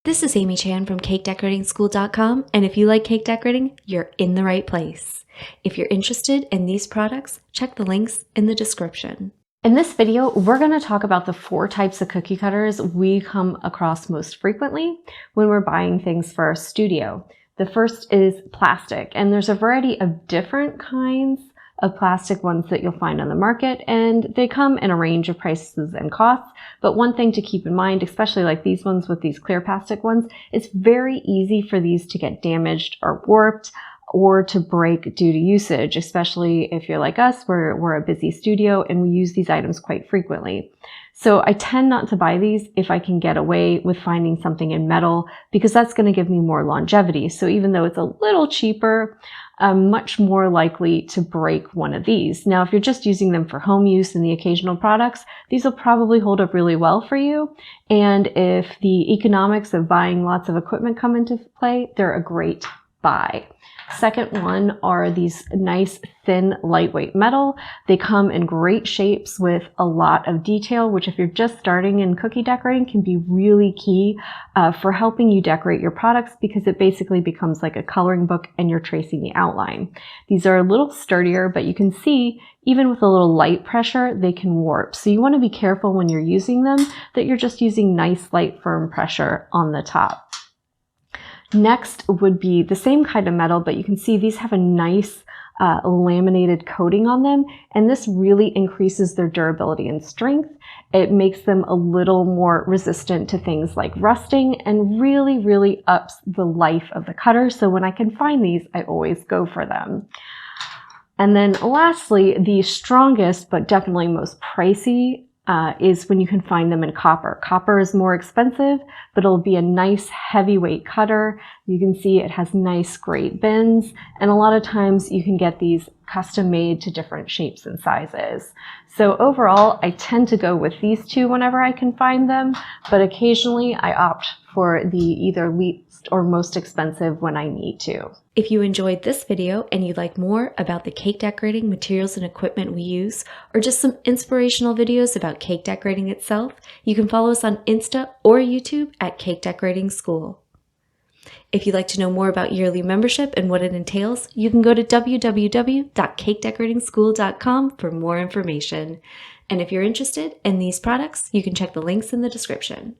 This is Amy Chan from CakeDecoratingSchool.com, and if you like cake decorating, you're in the right place. If you're interested in these products, check the links in the description. In this video, we're going to talk about the 4 types of cookie cutters we come across most frequently when we're buying things for our studio. The first is plastic, and there's a variety of different kinds of plastic ones that you'll find on the market, and they come in a range of prices and costs. But one thing to keep in mind, especially like these ones with these clear plastic ones, it's very easy for these to get damaged or warped or to break due to usage, especially if you're like us, we're a busy studio and we use these items quite frequently. So I tend not to buy these if I can get away with finding something in metal, because that's going to give me more longevity. So even though it's a little cheaper, I'm much more likely to break one of these. Now, if you're just using them for home use and the occasional products, these will probably hold up really well for you. And if the economics of buying lots of equipment come into play, they're a great buy. Second one are these nice thin lightweight metal. They come in great shapes with a lot of detail, which if you're just starting in cookie decorating can be really key for helping you decorate your products, because it basically becomes like a coloring book and you're tracing the outline. These are a little sturdier, but you can see even with a little light pressure, they can warp. So you want to be careful when you're using them that you're just using nice, light, firm pressure on the top. Next would be the same kind of metal, but you can see these have a nice laminated coating on them, and this really increases their durability and strength. It makes them a little more resistant to things like rusting and really ups the life of the cutter. So when I can find these, I always go for them. And then lastly, the strongest but definitely most pricey is when you can find them in copper. Copper is more expensive, but it'll be a nice heavyweight cutter. You can see it has nice great bends, and a lot of times you can get these custom made to different shapes and sizes. So overall, I tend to go with these 2 whenever I can find them, but occasionally I opt for the either least or most expensive when I need to. If you enjoyed this video and you'd like more about the cake decorating materials and equipment we use, or just some inspirational videos about cake decorating itself, you can follow us on Insta or YouTube at Cake Decorating School. If you'd like to know more about yearly membership and what it entails, you can go to www.cakedecoratingschool.com for more information. And if you're interested in these products, you can check the links in the description.